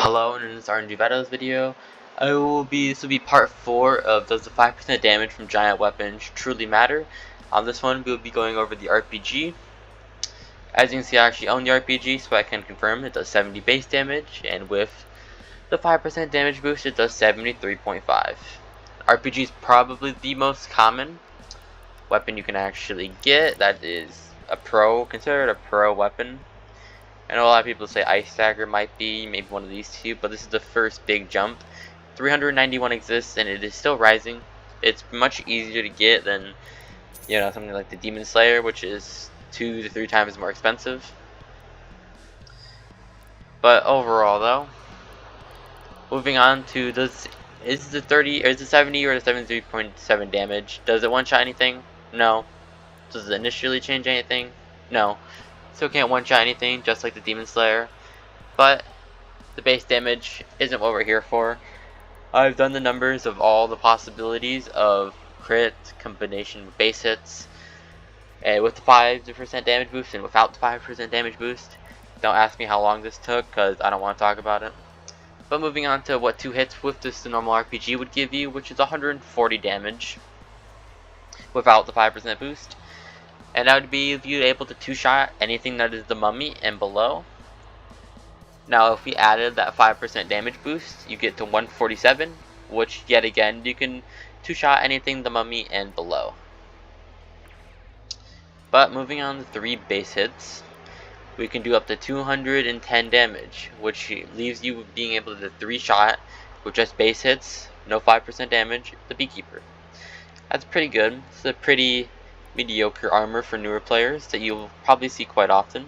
Hello, and in this RNG Battles video, this will be part 4 of Does the 5% damage from giant weapons truly matter? On this one, we'll be going over the RPG. As you can see, I actually own the RPG, so I can confirm it does 70 base damage, and with the 5% damage boost, it does 73.5. RPG is probably the most common weapon you can actually get. That is considered a pro weapon. I know a lot of people say Ice Dagger might be maybe one of these two, but this is the first big jump. 391 exists, and it is still rising. It's much easier to get than, something like the Demon Slayer, which is 2 to 3 times more expensive. But overall, though, moving on to is the 70 or the 73.7 damage? Does it one-shot anything? No. Does it initially change anything? No. Still can't one-shot anything, just like the Demon Slayer. But the base damage isn't what we're here for. I've done the numbers of all the possibilities of crit combination with base hits, and with the 5% damage boost and without the 5% damage boost. Don't ask me how long this took, because I don't want to talk about it. But moving on to what 2 hits with the normal RPG would give you, which is 140 damage without the 5% boost. And that would be if you're able to 2-shot anything that is the mummy and below. Now if we added that 5% damage boost, you get to 147, which yet again you can 2-shot anything the mummy and below. But moving on to 3 base hits, we can do up to 210 damage, which leaves you being able to 3-shot with just base hits, no 5% damage, the Beekeeper. That's pretty good. It's a pretty mediocre armor for newer players that you'll probably see quite often.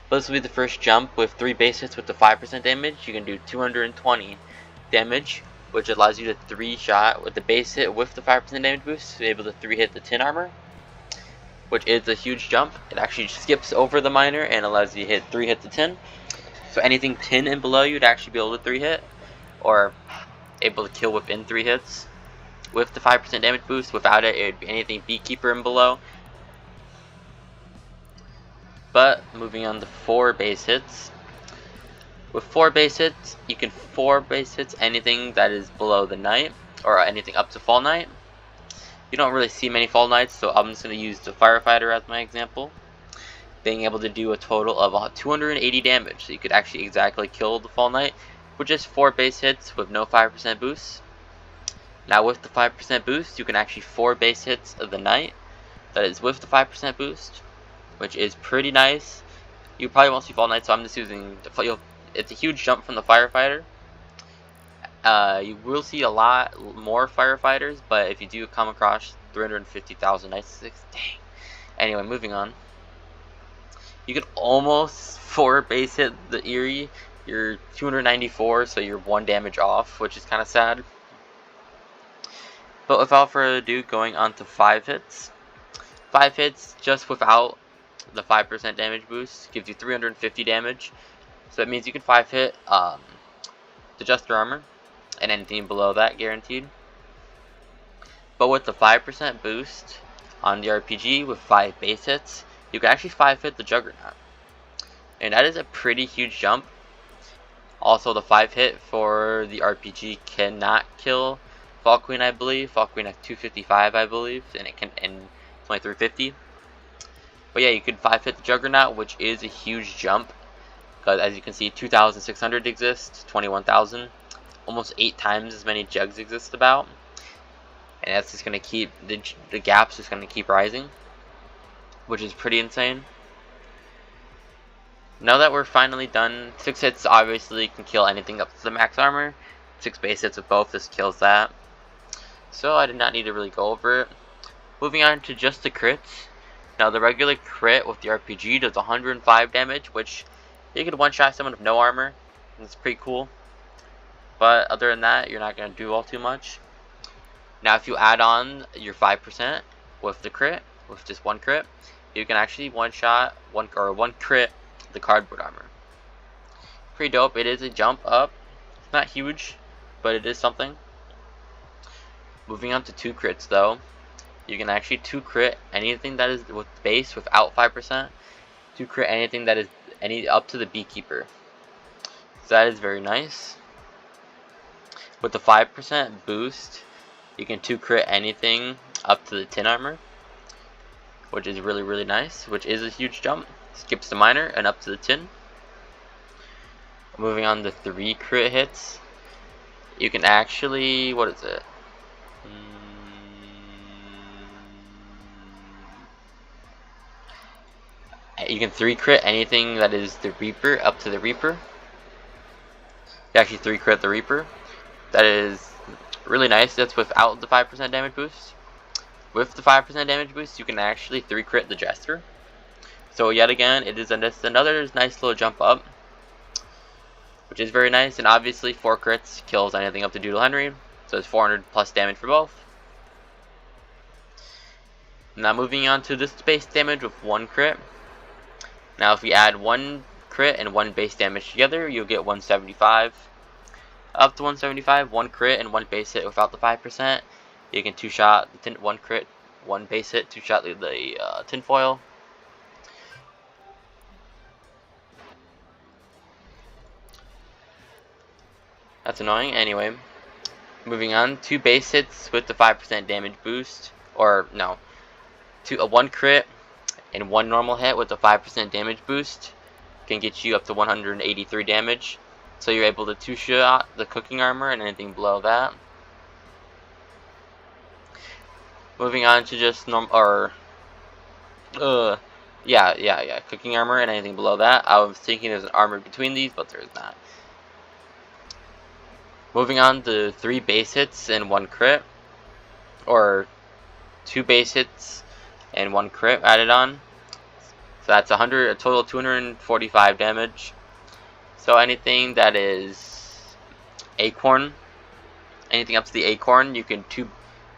But this will be the first jump with 3 base hits with the 5% damage. You can do 220 damage, which allows you to 3-shot with the base hit with the 5% damage boost, to be able to 3-hit the tin armor, which is a huge jump. It actually skips over the minor and allows you to 3-hit the tin. So anything tin and below, you'd actually be able to 3-hit, or able to kill within 3 hits. With the 5% damage boost, without it, it would be anything Beekeeper and below. But moving on to 4 base hits. With 4 base hits, you can 4 base hits anything that is below the Knight, or anything up to Fall Knight. You don't really see many Fall Knights, so I'm just going to use the Firefighter as my example. Being able to do a total of 280 damage, so you could actually exactly kill the Fall Knight with just 4 base hits with no 5% boost. Now with the 5% boost, you can actually 4 base hits of the Knight. That is with the 5% boost, which is pretty nice. You probably won't see Fall Knight, so I'm just using it's a huge jump from the Firefighter. You will see a lot more Firefighters, but if you do come across 350,000 Knights, dang. Anyway, moving on. You can almost 4 base hit the Eerie. You're 294, so you're 1 damage off, which is kind of sad. But without further ado, going on to 5 hits. 5 hits just without the 5% damage boost gives you 350 damage. So that means you can 5-hit the Jester Armor and anything below that guaranteed. But with the 5% boost on the RPG with 5 base hits, you can actually 5-hit the Juggernaut. And that is a pretty huge jump. Also, the 5-hit for the RPG cannot kill Fall Queen, I believe. Fall Queen at 255, I believe, and it's only 350. But yeah, you could 5-hit the Juggernaut, which is a huge jump, because as you can see, 2,600 exists, 21,000, almost 8 times as many Jugs exist about, and that's just going to keep the gaps just going to keep rising, which is pretty insane. Now that we're finally done, 6 hits obviously can kill anything up to the max armor. 6 base hits with both, this kills that. So I did not need to really go over it. Moving on to just the crits. Now the regular crit with the RPG does 105 damage, which you could one-shot someone with no armor. It's pretty cool. But other than that, you're not going to do all too much. Now if you add on your 5% with the crit, with just 1 crit, you can actually one-shot one crit the cardboard armor. Pretty dope. It is a jump up. It's not huge, but it is something. Moving on to 2 crits though. You can actually 2 crit anything that is with base without 5%. 2 crit anything that is up to the Beekeeper. So that is very nice. With the 5% boost, you can 2 crit anything up to the tin armor, which is really nice, which is a huge jump. Skips the minor and up to the tin. Moving on to 3 crit hits, you can actually, what is it? You can 3 crit anything that is the Reaper up to the Reaper. You actually 3 crit the Reaper. That is really nice. That's without the 5% damage boost. With the 5% damage boost, you can actually 3 crit the Jester. So yet again, it is another nice little jump up, which is very nice. And obviously 4 crits kills anything up to Doodle Henry. So it's 400 plus damage for both. Now moving on to this base damage with 1 crit. Now if we add 1 crit and 1 base damage together, you'll get 175. Up to 175, 1 crit and 1 base hit without the 5%. You can 2-shot the 1 crit, 1 base hit, 2-shot the tinfoil. That's annoying. Anyway, moving on, 2 base hits with the 5% damage boost, or no, 1 crit and 1 normal hit with the 5% damage boost can get you up to 183 damage. So you're able to 2-shot the cooking armor and anything below that. Moving on to just cooking armor and anything below that. I was thinking there's an armor between these, but there is not. Moving on to 3 base hits and 1 crit, or 2 base hits and 1 crit added on. So that's a total of 245 damage. So anything that is acorn, anything up to the acorn, you can 2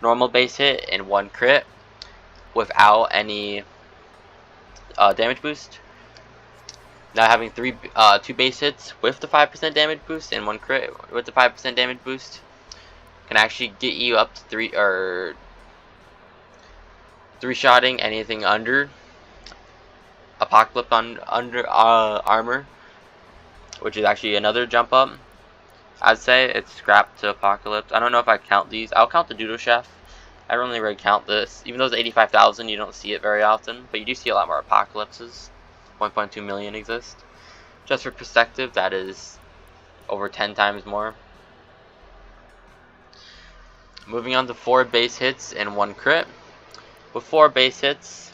normal base hit and 1 crit without any damage boost. Now having 2 base hits with the 5% damage boost and 1 crit with the 5% damage boost can actually get you up to 3-shotting anything under Apocalypse under armor, which is actually another jump up. I'd say it's scrap to Apocalypse. I don't know if I count these. I'll count the Doodle Chef. I don't really count this. Even though it's 85,000, you don't see it very often, but you do see a lot more Apocalypses. 1.2 million exist. Just for perspective, that is over 10 times more. Moving on to 4 base hits and 1 crit. With 4 base hits,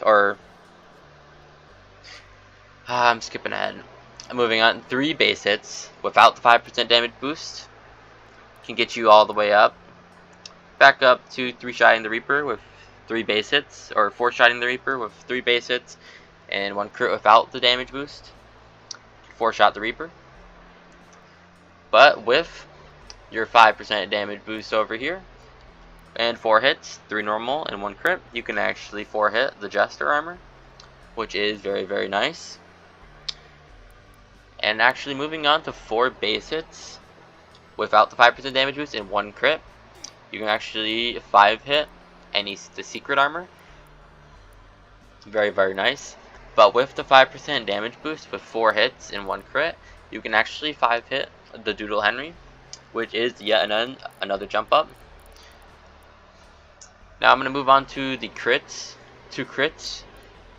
I'm skipping ahead. Moving on, 3 base hits without the 5% damage boost can get you all the way up. Back up to 3-shotting the Reaper with 3 base hits, or 4-shotting the Reaper with 3 base hits and 1 crit without the damage boost. 4-shot the Reaper. But with your 5% damage boost over here, and 4 hits, 3 normal and 1 crit, you can actually 4-hit the Jester armor, which is very nice. And actually moving on to 4 base hits without the 5% damage boost and 1 crit, you can actually 5-hit the secret armor. Very nice. But with the 5% damage boost with 4 hits and 1 crit, you can actually 5-hit the Doodle Henry, which is yet another jump up. Now I'm going to move on to the crits. 2 crits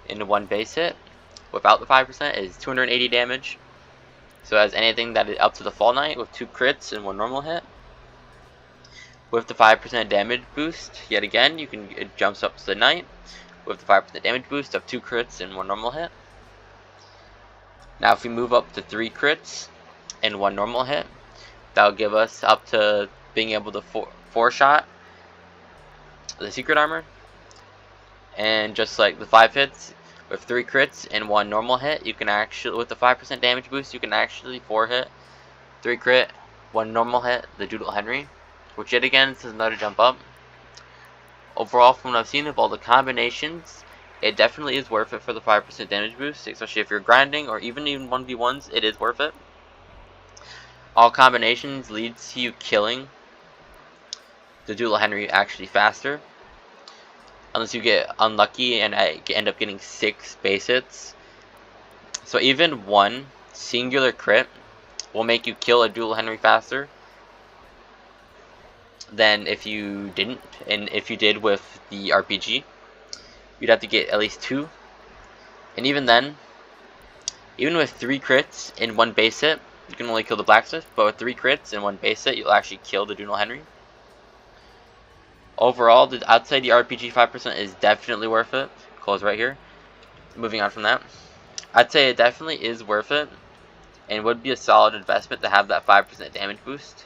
into 1 base hit without the 5% is 280 damage. So as anything that is up to the Fall Knight with 2 crits and 1 normal hit. With the 5% damage boost, yet again, it jumps up to the Knight with the 5% damage boost of 2 crits and 1 normal hit. Now if we move up to 3 crits and 1 normal hit, that'll give us up to being able to 4-shot the secret armor. And just like the 5 hits, with 3 crits and 1 normal hit, you can actually, with the 5% damage boost, you can actually 4-hit, 3 crit, 1 normal hit the Doodle Henry, which yet again is another jump up. Overall, from what I've seen of all the combinations, it definitely is worth it for the 5% damage boost, especially if you're grinding or even 1v1s, it is worth it. All combinations leads to you killing the Doodle Henry actually faster. Unless you get unlucky and end up getting 6 base hits. So even 1 singular crit will make you kill a dual Henry faster than if you didn't. And if you did with the RPG, you'd have to get at least 2. And even then, even with 3 crits in 1 base hit, you can only kill the blacksmith, but with 3 crits in 1 base hit, you'll actually kill the dual Henry. Overall, I'd say the RPG 5% is definitely worth it. Close right here. Moving on from that, I'd say it definitely is worth it, and would be a solid investment to have that 5% damage boost.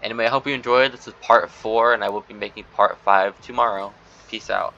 Anyway, I hope you enjoyed. This is part 4, and I will be making part 5 tomorrow. Peace out.